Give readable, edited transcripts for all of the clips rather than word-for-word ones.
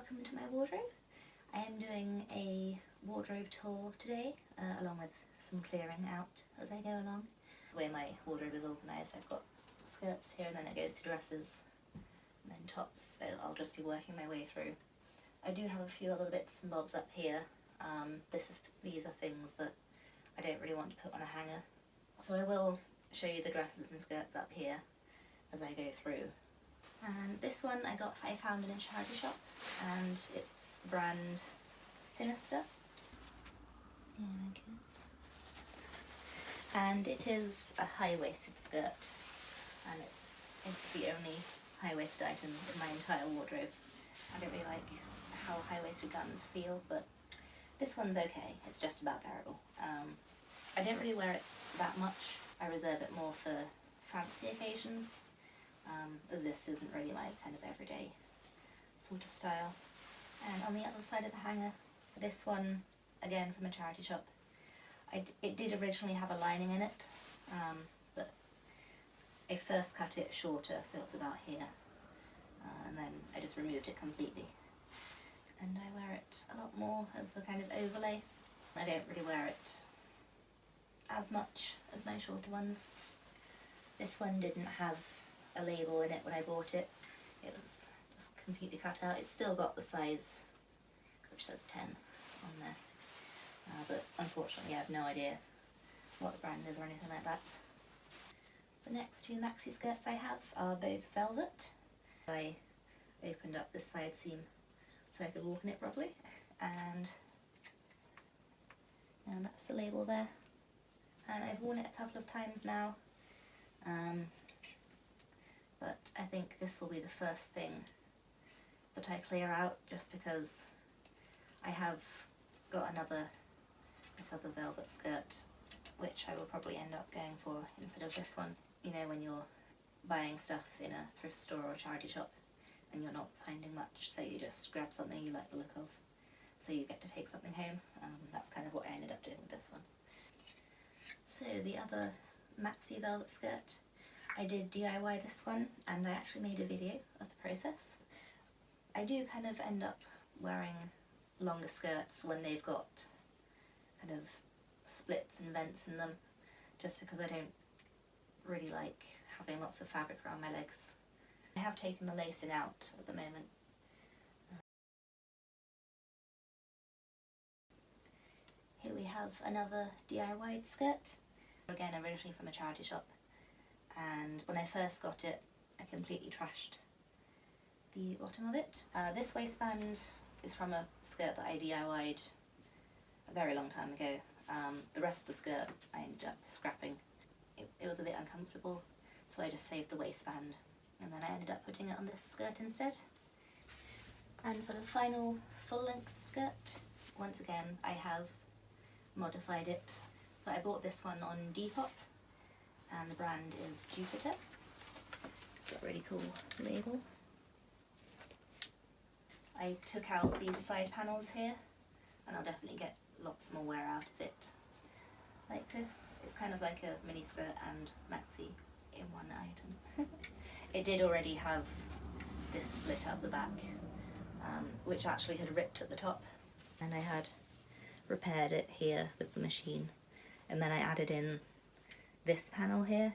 welcome to my wardrobe. I am doing a wardrobe tour today, along with some clearing out as I go along. The way my wardrobe is organised, I've got skirts here and then it goes to dresses and then tops, so I'll just be working my way through. I do have a few other bits and bobs up here. These are things that I don't really want to put on a hanger, so I will show you the dresses and skirts up here as I go through. And this one I found in a charity shop, and it's the brand Sinister. And it is a high-waisted skirt, and it's the only high-waisted item in my entire wardrobe. I don't really like how high-waisted garments feel, but this one's okay. It's just about bearable. I don't really wear it that much. I reserve it more for fancy occasions. This isn't really my kind of everyday sort of style. And on the other side of the hanger, this one, again from a charity shop. It did originally have a lining in it, but I first cut it shorter, so it was about here, and then I just removed it completely. And I wear it a lot more as a kind of overlay. I don't really wear it as much as my shorter ones. This one didn't have a label in it when I bought it. It was just completely cut out. It's still got the size, which says 10 on there. But unfortunately I have no idea what the brand is or anything like that. The next two maxi skirts I have are both velvet. I opened up this side seam so I could walk in it properly, and that's the label there. And I've worn it a couple of times now. But I think this will be the first thing that I clear out, just because I have got this other velvet skirt, which I will probably end up going for instead of this one. You know, when you're buying stuff in a thrift store or a charity shop and you're not finding much, so you just grab something you like the look of, so you get to take something home. That's kind of what I ended up doing with this one. So the other maxi velvet skirt, I did DIY this one, and I actually made a video of the process. I do kind of end up wearing longer skirts when they've got kind of splits and vents in them, just because I don't really like having lots of fabric around my legs. I have taken the lacing out at the moment. Here we have another DIY skirt, again originally from a charity shop. And when I first got it, I completely trashed the bottom of it. This waistband is from a skirt that I DIY'd a very long time ago. The rest of the skirt I ended up scrapping. It was a bit uncomfortable, so I just saved the waistband, and then I ended up putting it on this skirt instead. And for the final full-length skirt, once again I have modified it. So I bought this one on Depop, and the brand is Jupiter. It's got a really cool label. I took out these side panels here, and I'll definitely get lots more wear out of it. Like this. It's kind of like a mini skirt and maxi in one item. It did already have this split up the back, which actually had ripped at the top, and I had repaired it here with the machine, and then I added in this panel here.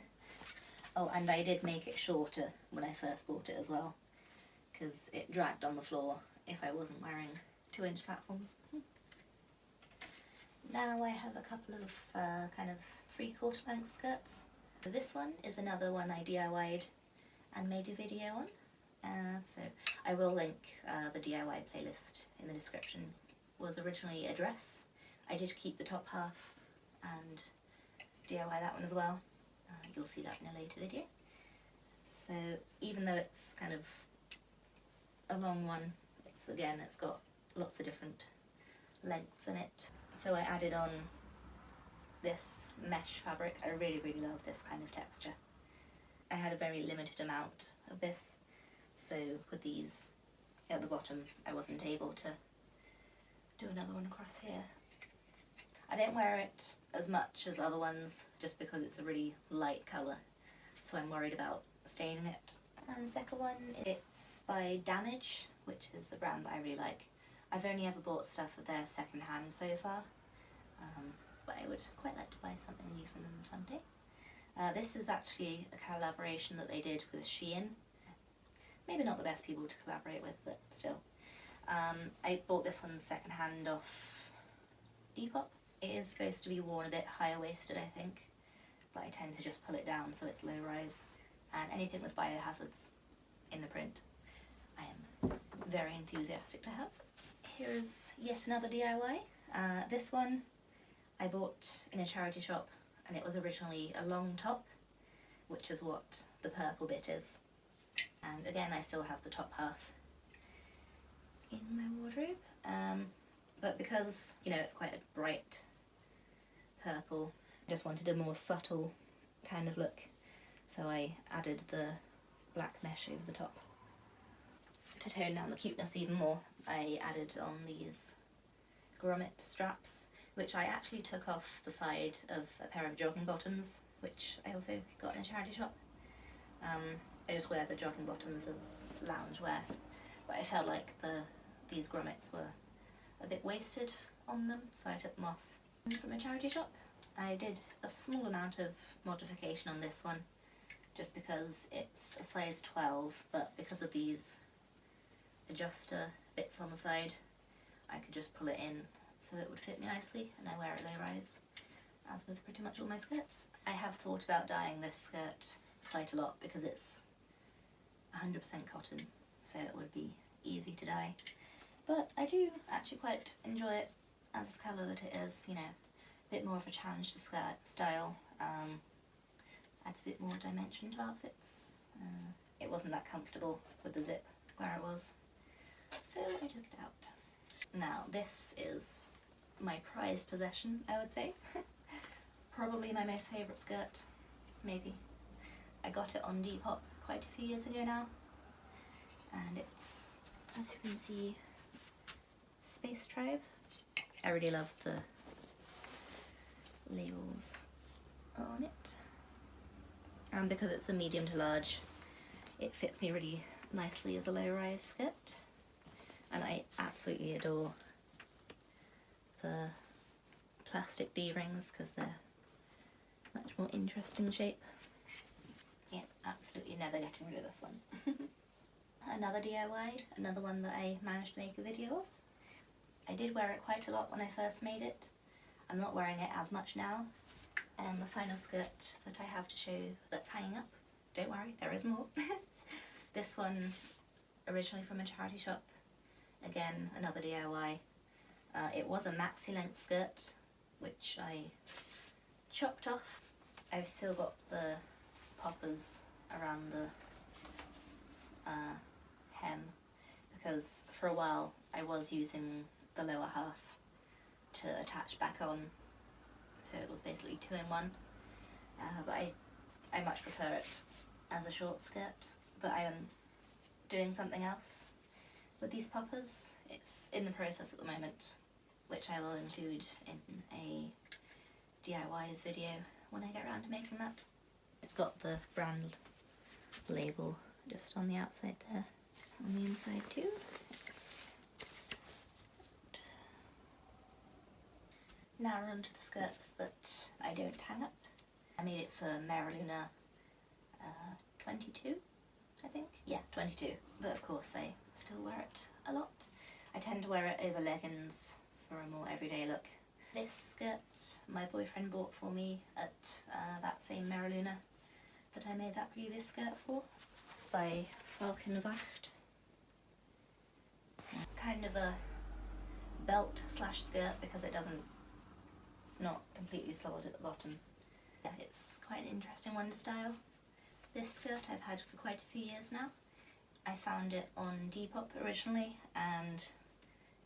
Oh, and I did make it shorter when I first bought it as well, because it dragged on the floor if I wasn't wearing 2-inch platforms. Now I have a couple of kind of 3/4 length skirts. So this one is another one I DIY'd and made a video on. So I will link the DIY playlist in the description. It was originally a dress. I did keep the top half and DIY that one as well. You'll see that in a later video. So even though it's kind of a long one, it's got lots of different lengths in it. So I added on this mesh fabric. I really love this kind of texture. I had a very limited amount of this, so with these at the bottom I wasn't able to do another one across here. I don't wear it as much as other ones just because it's a really light colour, so I'm worried about staining it. And the second one, it's by Damage. which is a brand that I really like. I've only ever bought stuff at their second hand so far, but I would quite like to buy something new from them someday. This is actually a collaboration that they did with Shein. Maybe not the best people to collaborate with, but still. I bought this one second hand off Depop. It is supposed to be worn a bit higher waisted, I think, but I tend to just pull it down so it's low rise. And anything with biohazards in the print, I am very enthusiastic to have. Here's yet another DIY. This one I bought in a charity shop, and it was originally a long top, which is what the purple bit is. And again, I still have the top half in my wardrobe, but because, you know, it's quite a bright purple, I just wanted a more subtle kind of look, so I added the black mesh over the top. To tone down the cuteness even more, I added on these grommet straps, which I actually took off the side of a pair of jogging bottoms, which I also got in a charity shop. I just wear the jogging bottoms as loungewear, but I felt like these grommets were a bit wasted on them, so I took them off from a charity shop. I did a small amount of modification on this one, just because it's a size 12, but because of these adjuster bits on the side, I could just pull it in so it would fit me nicely, and I wear it low rise, as with pretty much all my skirts. I have thought about dyeing this skirt quite a lot because it's 100% cotton, so it would be easy to dye. But I do actually quite enjoy it as the colour that it is, you know, a bit more of a challenge to skirt style, adds a bit more dimension to outfits. It wasn't that comfortable with the zip where it was, so I took it out. Now this is my prized possession, I would say. Probably my most favourite skirt, maybe. I got it on Depop quite a few years ago now, and it's, as you can see, Space Tribe. I really love the labels on it, and because it's a medium to large, it fits me really nicely as a low-rise skirt, and I absolutely adore the plastic D-rings because they're much more interesting shape. Yeah, absolutely never getting rid of this one. Another DIY, another one that I managed to make a video of. I did wear it quite a lot when I first made it. I'm not wearing it as much now. And the final skirt that I have to show that's hanging up, don't worry, there is more. This one, originally from a charity shop. Again, another DIY. It was a maxi length skirt, which I chopped off. I've still got the poppers around the hem, because for a while I was using the lower half to attach back on, so it was basically 2 in 1, but I much prefer it as a short skirt. But I am doing something else with these poppers. It's in the process at the moment, which I will include in a DIYs video when I get around to making that. It's got the brand label just on the outside there, on the inside too. Now we're on to the skirts that I don't hang up. I made it for Mariluna 22, I think? Yeah, 22. But of course I still wear it a lot. I tend to wear it over leggings for a more everyday look. This skirt my boyfriend bought for me at that same Mariluna that I made that previous skirt for. It's by Falkenwacht. Kind of a belt slash skirt because it's not completely solid at the bottom. Yeah, it's quite an interesting one to style. This skirt I've had for quite a few years now. I found it on Depop originally, and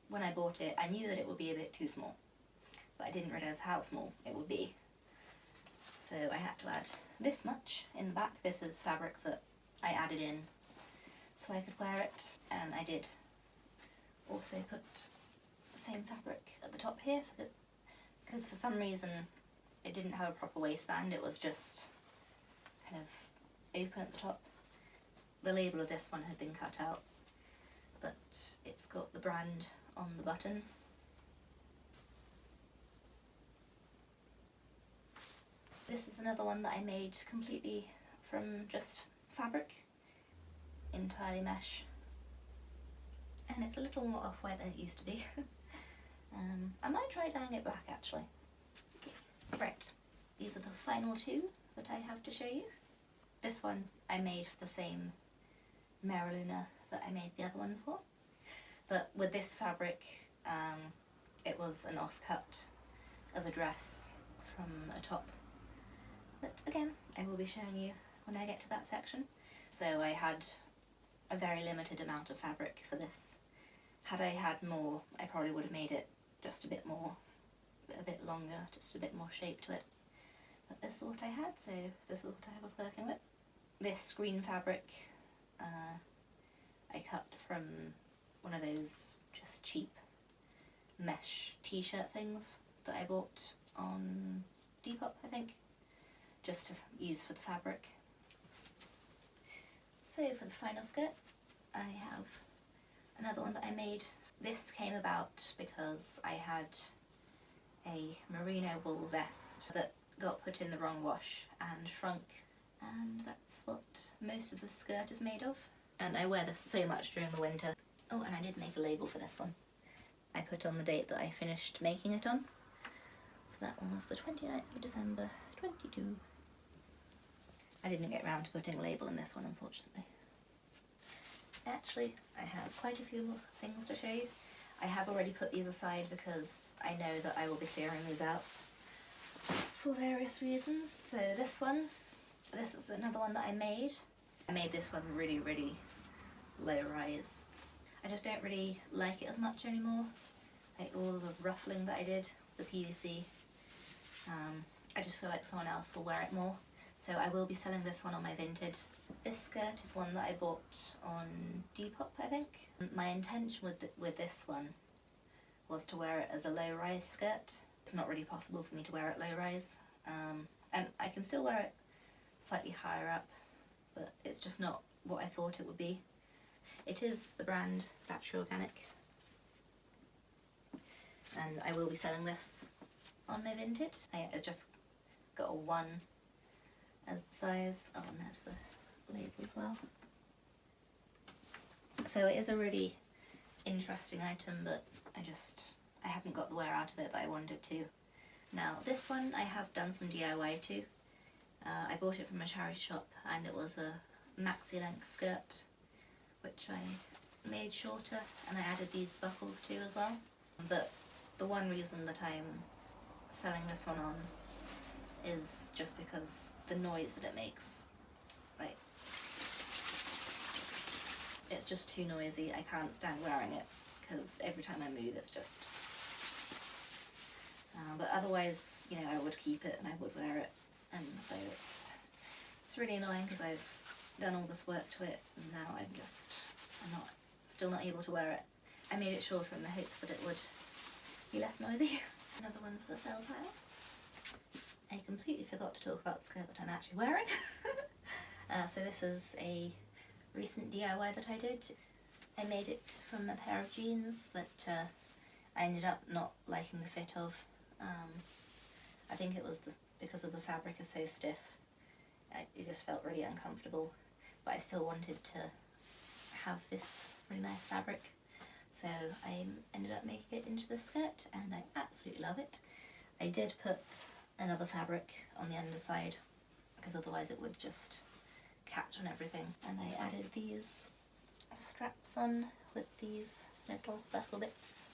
when I bought it I knew that it would be a bit too small, but I didn't realise how small it would be. So I had to add this much in the back. This is fabric that I added in so I could wear it, and I did also put the same fabric at the top here because for some reason it didn't have a proper waistband. It was just kind of open at the top. The label of this one had been cut out, but brand on the button. This is another one that I made completely from just fabric, entirely mesh, and it's a little more off-white than it used to be. I might try dyeing it black actually. Okay. Right, these are the final two that I have to show you. This one I made for the same Mariluna that I made the other one for, but with this fabric it was an offcut of a dress from a top that again I will be showing you when I get to that section. So I had a very limited amount of fabric for this. Had I had more, I probably would have made it just a bit more, a bit longer, just a bit more shape to it. But this is what I had, so this is what I was working with. This green fabric I cut from one of those just cheap mesh t-shirt things that I bought on Depop, I think, just to use for the fabric. So for the final skirt, I have another one that I made. This came about because I had a merino wool vest that got put in the wrong wash and shrunk, and that's what most of the skirt is made of. And I wear this so much during the winter. Oh, and I did make a label for this one. I put on the date that I finished making it on. So that one was the 29th of December 22. I didn't get around to putting a label in this one, unfortunately. Actually, I have quite a few things to show you. I have already put these aside because I know that I will be clearing these out for various reasons. So this is another one that I made. I made this one really, really low rise. I just don't really like it as much anymore. Like all the ruffling that I did, the PVC, I just feel like someone else will wear it more. So I will be selling this one on my Vinted. This skirt is one that I bought on Depop, I think. My intention with this one was to wear it as a low-rise skirt. It's not really possible for me to wear it low-rise, and I can still wear it slightly higher up, but it's just not what I thought it would be. It is the brand Battery Organic, and I will be selling this on my Vinted. It's just got a 1 as the size. Oh, and there's the label as well. So it is a really interesting item, but I haven't got the wear out of it that I wanted to. Now this one I have done some DIY too. I bought it from a charity shop, and it was a maxi length skirt which I made shorter, and I added these buckles too as well. But the one reason that I'm selling this one on is just because the noise that it makes. Like, it's just too noisy. I can't stand wearing it because every time I move it's just... but otherwise, you know, I would keep it and I would wear it, and so it's really annoying because I've done all this work to it and now I'm still not able to wear it. I made it shorter in the hopes that it would be less noisy. Another one for the sale pile. I completely forgot to talk about the skirt that I'm actually wearing. So this is a recent DIY that I did. I made it from a pair of jeans that I ended up not liking the fit of. I think it was because of the fabric is so stiff. It just felt really uncomfortable, but I still wanted to have this really nice fabric. So I ended up making it into the skirt, and I absolutely love it. I did put another fabric on the underside because otherwise it would just catch on everything, and I added these straps on with these little buckle bits.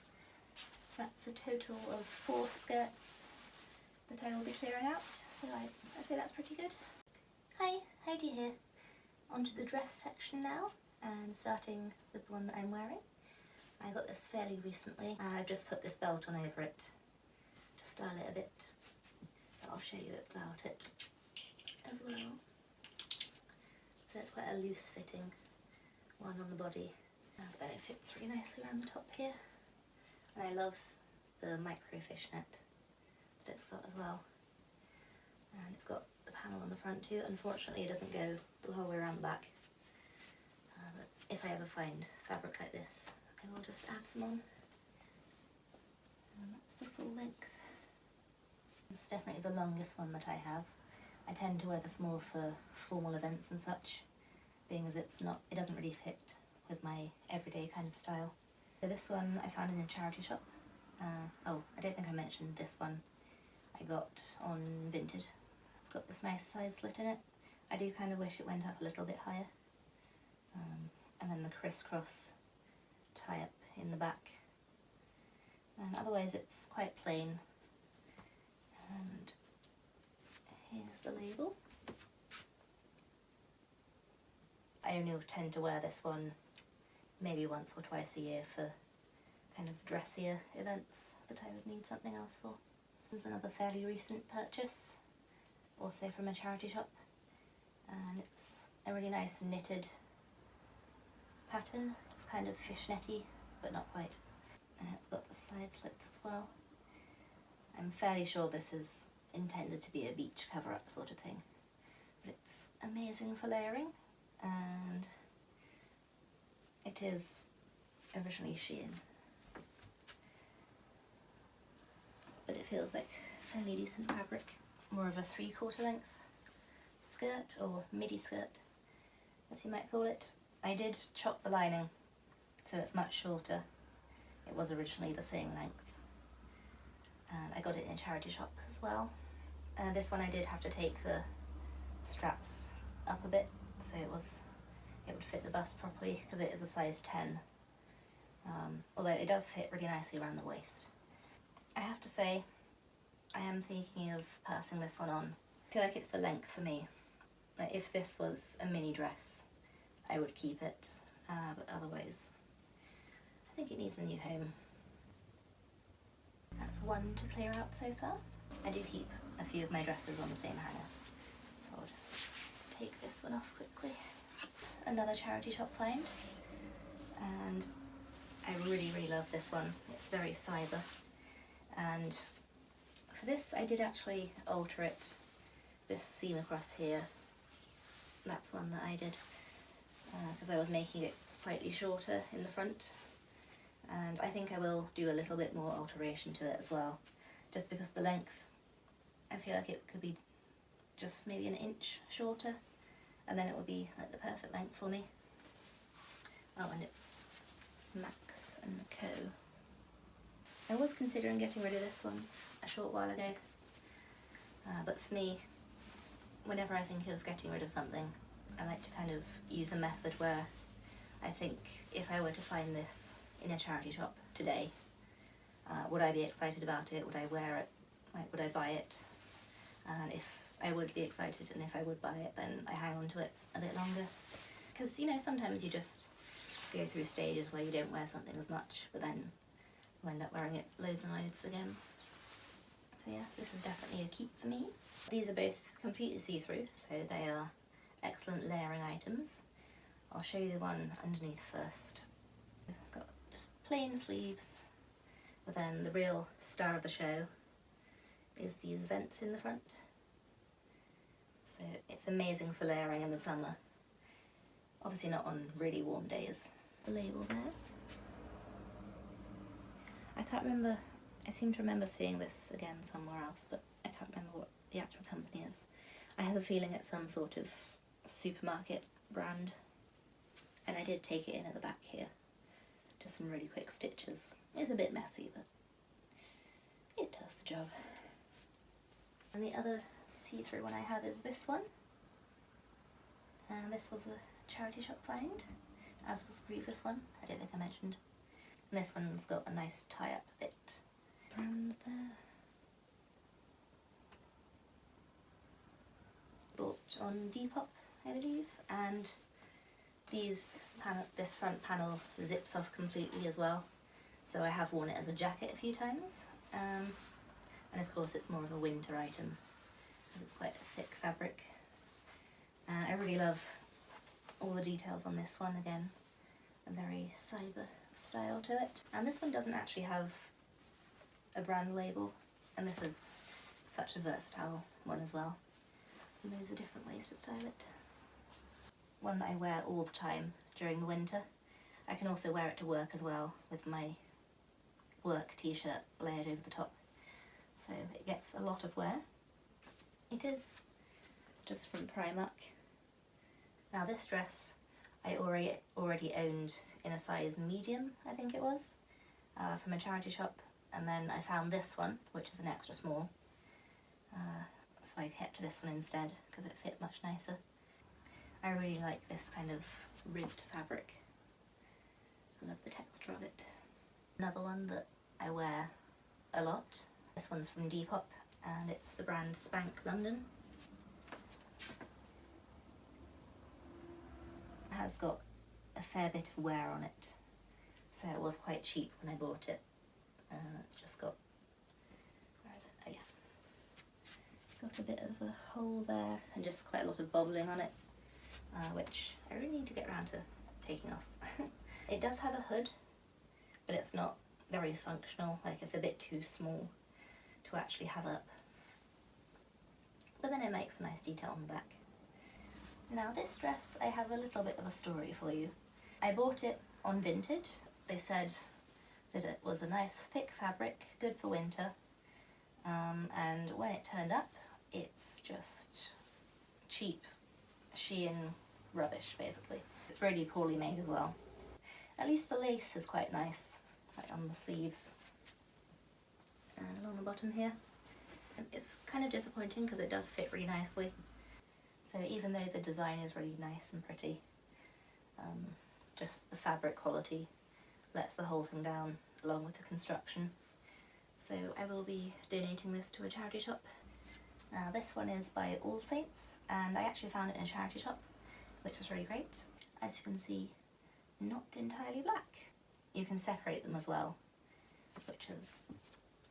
That's a total of 4 skirts that I will be clearing out, so I'd say that's pretty good. Hi, Heidi here. On to the dress section now, and starting with the one that I'm wearing. I got this fairly recently, and I've just put this belt on over it to style it a bit, but I'll show you about it as well. So it's quite a loose fitting one on the body, but then it fits really nicely around the top here. And I love the micro fishnet that it's got as well. And it's got the panel on the front too. Unfortunately it doesn't go the whole way around the back. But if I ever find fabric like this, I will just add some on. And that's the full length. This is definitely the longest one that I have. I tend to wear this more for formal events and such, being as it doesn't really fit with my everyday kind of style. So this one I found in a charity shop. Oh, I don't think I mentioned this one I got on Vinted. It's got this nice side slit in it. I do kind of wish it went up a little bit higher. And then the crisscross tie up in the back. And otherwise it's quite plain. And here's the label. I only tend to wear this one maybe once or twice a year for kind of dressier events that I would need something else for. There's another fairly recent purchase, also from a charity shop, and it's a really nice knitted pattern. It's kind of fishnetty, but not quite. And it's got the side slits as well. I'm fairly sure this is intended to be a beach cover-up sort of thing, but it's amazing for layering, and it is originally Shein, but it feels like fairly decent fabric. More of a 3/4 length skirt, or midi skirt as you might call it. I did chop the lining so it's much shorter. It was originally the same length, and I got it in a charity shop as well. This one I did have to take the straps up a bit so it would fit the bust properly, because it is a size 10, although it does fit really nicely around the waist. I have to say, I am thinking of passing this one on. I feel like it's the length for me. Like, if this was a mini dress, I would keep it, but otherwise I think it needs a new home. That's one to clear out so far. I do keep a few of my dresses on the same hanger, so I'll just take this one off quickly. Another charity shop find, and I really love this one. It's very cyber, and for this I did actually alter it. This seam across here, that's one that I did, because I was making it slightly shorter in the front, and I think I will do a little bit more alteration to it as well, just because the length, I feel like it could be just maybe an inch shorter, and then it will be like the perfect length for me. Oh, and it's Max and Co. I was considering getting rid of this one a short while ago, but for me, whenever I think of getting rid of something, I like to kind of use a method where I think, if I were to find this in a charity shop today, would I be excited about it? Would I wear it? Like, would I buy it? And if I would be excited, and if I would buy it, then I hang on to it a bit longer. Because, you know, sometimes you just go through stages where you don't wear something as much, but then you end up wearing it loads and loads again. So yeah, this is definitely a keep for me. These are both completely see-through, so they are excellent layering items. I'll show you the one underneath first. We've got just plain sleeves, but then the real star of the show is these vents in the front. So it's amazing for layering in the summer. Obviously not on really warm days. The label there. I can't remember, I seem to remember seeing this again somewhere else, but I can't remember what the actual company is. I have a feeling it's some sort of supermarket brand, and I did take it in at the back here. Just some really quick stitches. It's a bit messy, but it does the job. And the other see-through one I have is this one. And this was a charity shop find, as was the previous one. I don't think I mentioned. And this one's got a nice tie-up bit. And there. Bought on Depop, I believe, and this front panel zips off completely as well, so I have worn it as a jacket a few times, and of course it's more of a winter item because it's quite a thick fabric. I really love all the details on this one. Again, a very cyber style to it, and this one doesn't actually have a brand label, and this is such a versatile one as well. Loads of different ways to style it. One that I wear all the time during the winter. I can also wear it to work as well with my work t-shirt layered over the top. So it gets a lot of wear. It is just from Primark. Now this dress I already owned in a size medium, I think it was, from a charity shop, and then I found this one, which is an extra small, so I kept this one instead because it fit much nicer. I really like this kind of ribbed fabric. I love the texture of it. Another one that I wear a lot, this one's from Depop and it's the brand Spank London. It has got a fair bit of wear on it, so it was quite cheap when I bought it. It's just got, where is it? Oh yeah. Got a bit of a hole there and just quite a lot of bobbling on it, which I really need to get around to taking off. It does have a hood, but it's not very functional, like it's a bit too small to actually have up. But then it makes a nice detail on the back. Now this dress, I have a little bit of a story for you. I bought it on Vinted. They said that it was a nice thick fabric, good for winter, and when it turned up, it's just cheap Shein rubbish basically. It's really poorly made as well. At least the lace is quite nice, like on the sleeves and along the bottom here. And it's kind of disappointing because it does fit really nicely. So even though the design is really nice and pretty, just the fabric quality lets the whole thing down along with the construction. So I will be donating this to a charity shop. Now this one is by All Saints and I actually found it in a charity shop, which was really great. As you can see, not entirely black. You can separate them as well, which is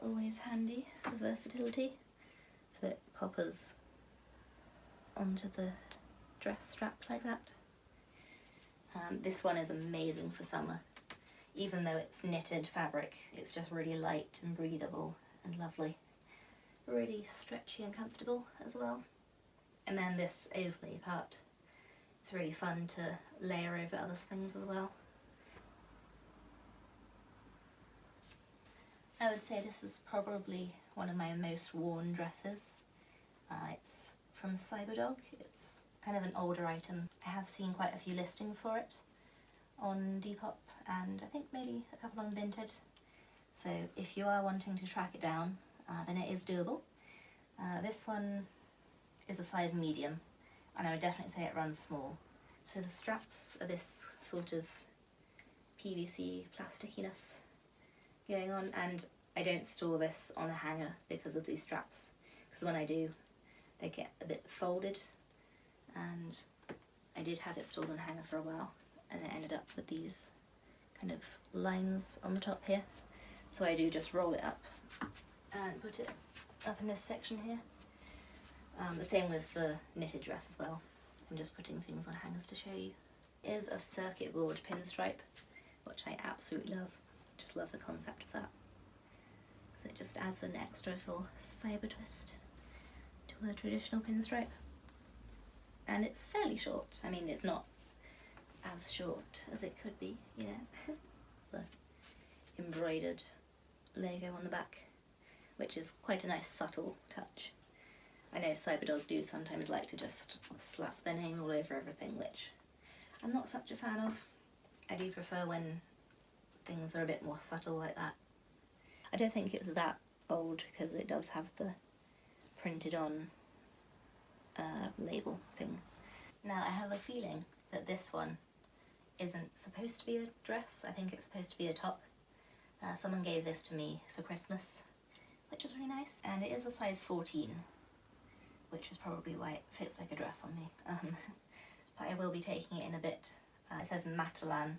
always handy for versatility. So it poppers onto the dress strap like that. This one is amazing for summer. Even though it's knitted fabric, it's just really light and breathable and lovely. Really stretchy and comfortable as well. And then this overlay part, it's really fun to layer over other things as well. I would say this is probably one of my most worn dresses. It's from Cybergoth. It's kind of an older item. I have seen quite a few listings for it on Depop and I think maybe a couple on Vinted. So if you are wanting to track it down, then it is doable. This one is a size medium and I would definitely say it runs small. So the straps are this sort of PVC plastickiness going on, and I don't store this on a hanger because of these straps, because when I do they get a bit folded, and I did have it stored on a hanger for a while and it ended up with these kind of lines on the top here. So I do just roll it up and put it up in this section here. The same with the knitted dress as well. I'm just putting things on hangers to show you. It is a circuit board pinstripe, which I absolutely love. Just love the concept of that, because it just adds an extra little cyber twist to a traditional pinstripe. And it's fairly short. I mean, it's not as short as it could be, you know. The embroidered Lego on the back, which is quite a nice subtle touch. I know Cybergoth do sometimes like to just slap their name all over everything, which I'm not such a fan of. I do prefer when things are a bit more subtle like that. I don't think it's that old because it does have the printed on label thing. Now I have a feeling that this one isn't supposed to be a dress. I think it's supposed to be a top. Someone gave this to me for Christmas, which is really nice, and it is a size 14, which is probably why it fits like a dress on me. But I will be taking it in a bit. It says Matalan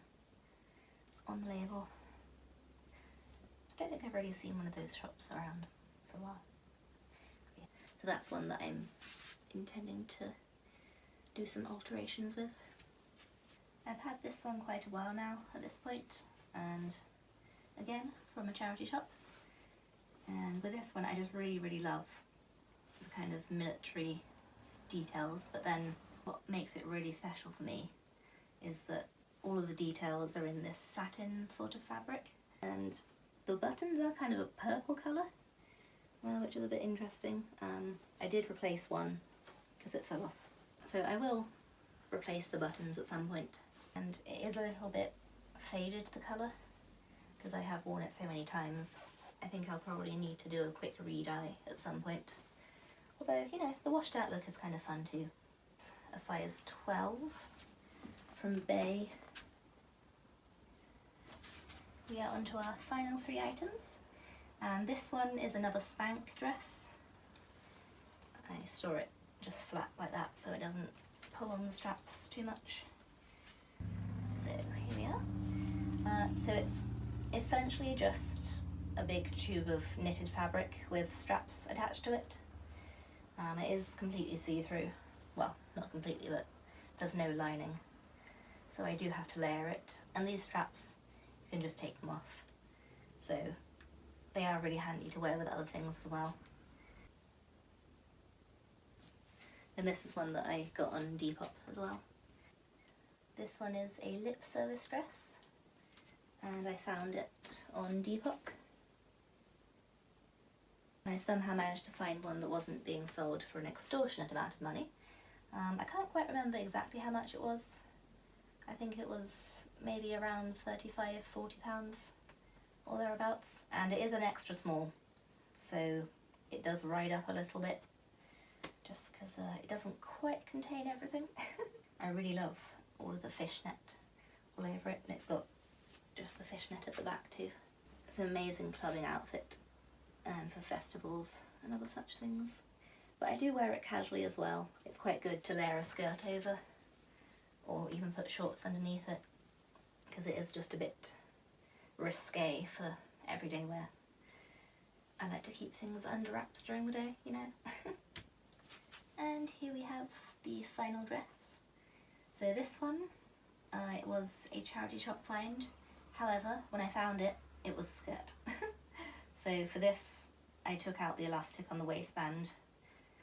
on the label. I don't think I've really seen one of those shops around for a while. Okay. So that's one that I'm intending to do some alterations with. I've had this one quite a while now at this point, and again from a charity shop. And with this one I just really love the kind of military details, but then what makes it really special for me is that all of the details are in this satin sort of fabric, and the buttons are kind of a purple colour, which is a bit interesting. I did replace one because it fell off, so I will replace the buttons at some point. And it is a little bit faded, the colour, because I have worn it so many times. I think I'll probably need to do a quick re-dye at some point. Although, you know, the washed out look is kind of fun too. It's a size 12 from Bay. We are onto our final 3 items, and this one is another Spank dress. I store it just flat like that so it doesn't pull on the straps too much. So here we are. So it's essentially just a big tube of knitted fabric with straps attached to it. It is completely see-through. Well, not completely, but there's no lining. So I do have to layer it. And these straps, you can just take them off. So they are really handy to wear with other things as well. And this is one that I got on Depop as well. This one is a lip service dress, and I found it on Depop. I somehow managed to find one that wasn't being sold for an extortionate amount of money. I can't quite remember exactly how much it was. I think it was maybe around £35–40 or thereabouts, and it is an extra small, so it does ride up a little bit just because it doesn't quite contain everything. I really love all of the fishnet all over it, and it's got just the fishnet at the back too. It's an amazing clubbing outfit and for festivals and other such things. But I do wear it casually as well. It's quite good to layer a skirt over or even put shorts underneath it, because it is just a bit risque for everyday wear. I like to keep things under wraps during the day, you know. And here we have the final dress. So this one, it was a charity shop find. However, when I found it, it was a skirt. So for this, I took out the elastic on the waistband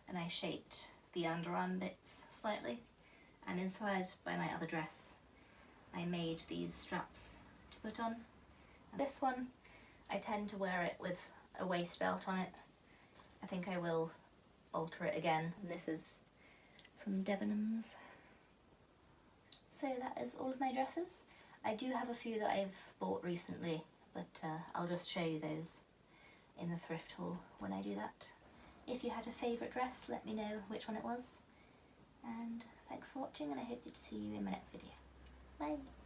and I shaped the underarm bits slightly. And inspired by my other dress, I made these straps to put on. And this one, I tend to wear it with a waist belt on it. I think I will alter it again, and this is from Debenhams. So that is all of my dresses. I do have a few that I've bought recently, but I'll just show you those in the thrift haul when I do that. If you had a favourite dress, let me know which one it was. And thanks for watching, and I hope to see you in my next video. Bye!